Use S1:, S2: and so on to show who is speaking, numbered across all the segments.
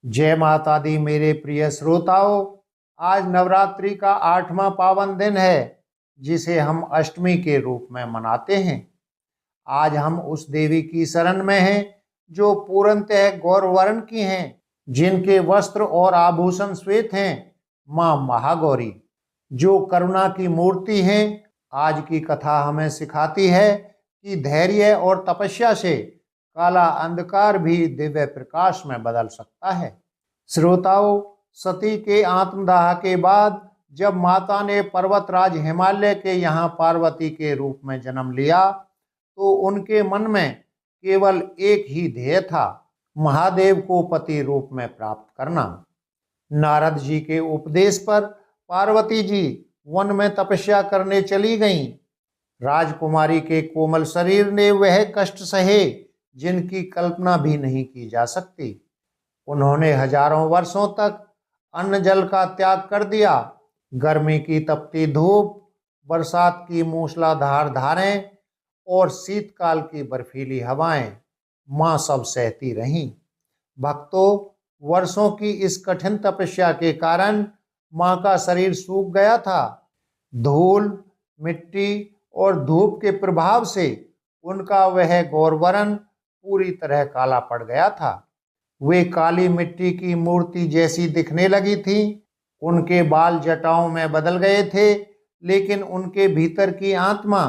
S1: जय माता दी मेरे प्रिय श्रोताओं। आज नवरात्रि का 8वां पावन दिन है जिसे हम अष्टमी के रूप में मनाते हैं। आज हम उस देवी की शरण में हैं जो पूर्णतः गौरवर्ण की हैं, जिनके वस्त्र और आभूषण श्वेत हैं। माँ महागौरी जो करुणा की मूर्ति हैं। आज की कथा हमें सिखाती है कि धैर्य और तपस्या से काला अंधकार भी दिव्य प्रकाश में बदल सकता है। श्रोताओं, सती के आत्मदाह के बाद जब माता ने पर्वतराज हिमालय के यहाँ पार्वती के रूप में जन्म लिया तो उनके मन में केवल एक ही ध्येय था, महादेव को पति रूप में प्राप्त करना। नारद जी के उपदेश पर पार्वती जी वन में तपस्या करने चली गईं। राजकुमारी के कोमल शरीर ने वह कष्ट सहे जिनकी कल्पना भी नहीं की जा सकती। उन्होंने हजारों वर्षों तक अन्न जल का त्याग कर दिया। गर्मी की तपती धूप, बरसात की मूसलाधार धारें और शीतकाल की बर्फीली हवाएं माँ सब सहती रहीं। भक्तों, वर्षों की इस कठिन तपस्या के कारण माँ का शरीर सूख गया था। धूल, मिट्टी और धूप के प्रभाव से उनका वह गौरवर्ण पूरी तरह काला पड़ गया था। वे काली मिट्टी की मूर्ति जैसी दिखने लगी थी। उनके बाल जटाओं में बदल गए थे, लेकिन उनके भीतर की आत्मा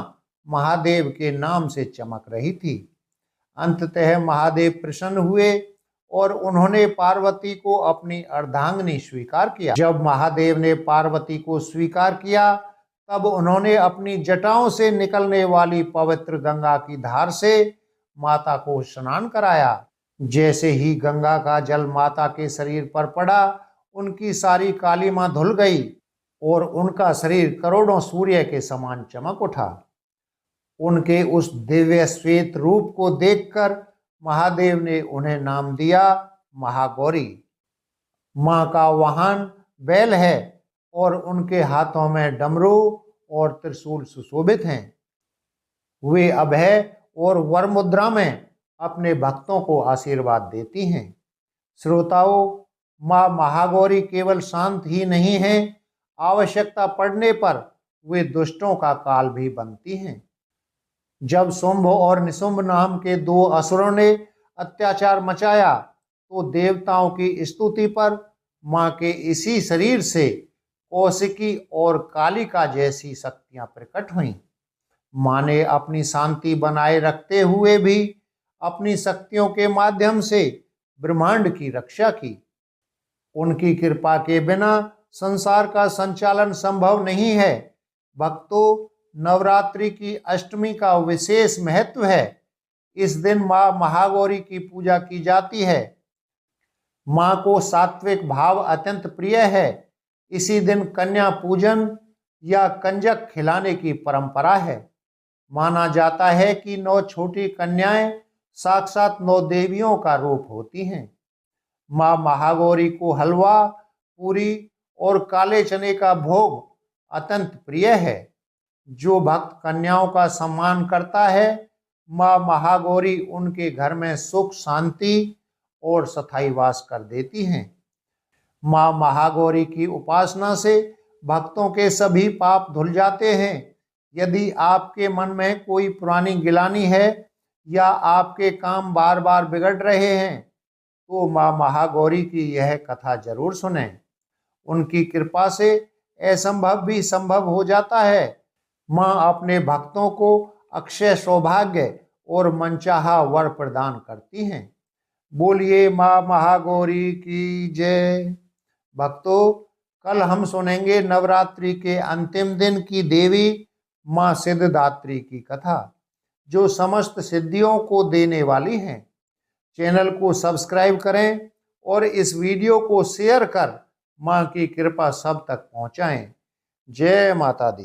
S1: महादेव के नाम से चमक रही थी। अंततः महादेव प्रसन्न हुए और उन्होंने पार्वती को अपनी अर्धांगिनी स्वीकार किया। जब महादेव ने पार्वती को स्वीकार किया तब उन्होंने अपनी जटाओं से निकलने वाली पवित्र गंगा की धार से माता को स्नान कराया। जैसे ही गंगा का जल माता के शरीर पर पड़ा, उनकी सारी कालिमा धुल गई और उनका शरीर करोड़ों सूर्य के समान चमक उठा। उनके उस दिव्य श्वेत रूप को देखकर महादेव ने उन्हें नाम दिया महागौरी। माँ का वाहन बैल है और उनके हाथों में डमरू और त्रिशूल सुशोभित हैं। वे अभय और वर मुद्रा में अपने भक्तों को आशीर्वाद देती हैं। श्रोताओं, माँ महागौरी केवल शांत ही नहीं हैं, आवश्यकता पड़ने पर वे दुष्टों का काल भी बनती हैं। जब शुंभ और निशुंभ नाम के दो असुरों ने अत्याचार मचाया तो देवताओं की स्तुति पर माँ के इसी शरीर से कौशिकी और कालिका जैसी शक्तियां प्रकट हुईं। माँ ने अपनी शांति बनाए रखते हुए भी अपनी शक्तियों के माध्यम से ब्रह्मांड की रक्षा की। उनकी कृपा के बिना संसार का संचालन संभव नहीं है। भक्तों, नवरात्रि की अष्टमी का विशेष महत्व है। इस दिन माँ महागौरी की पूजा की जाती है। माँ को सात्विक भाव अत्यंत प्रिय है। इसी दिन कन्या पूजन या कंजक खिलाने की परंपरा है। माना जाता है कि 9 छोटी कन्याएं साक्षात 9 देवियों का रूप होती हैं। माँ महागौरी को हलवा, पूरी और काले चने का भोग अत्यंत प्रिय है। जो भक्त कन्याओं का सम्मान करता है, माँ महागौरी उनके घर में सुख, शांति और स्थायी वास कर देती हैं। माँ महागौरी की उपासना से भक्तों के सभी पाप धुल जाते हैं। यदि आपके मन में कोई पुरानी गिलानी है या आपके काम बार बार बिगड़ रहे हैं तो माँ महागौरी की यह कथा जरूर सुनें। उनकी कृपा से असंभव भी संभव हो जाता है। माँ अपने भक्तों को अक्षय सौभाग्य और मनचाहा वर प्रदान करती हैं। बोलिए माँ महागौरी की जय। भक्तों, कल हम सुनेंगे नवरात्रि के अंतिम दिन की देवी माँ सिद्धिदात्री की कथा, जो समस्त सिद्धियों को देने वाली हैं। चैनल को सब्सक्राइब करें और इस वीडियो को शेयर कर माँ की कृपा सब तक पहुँचाएं। जय माता दी।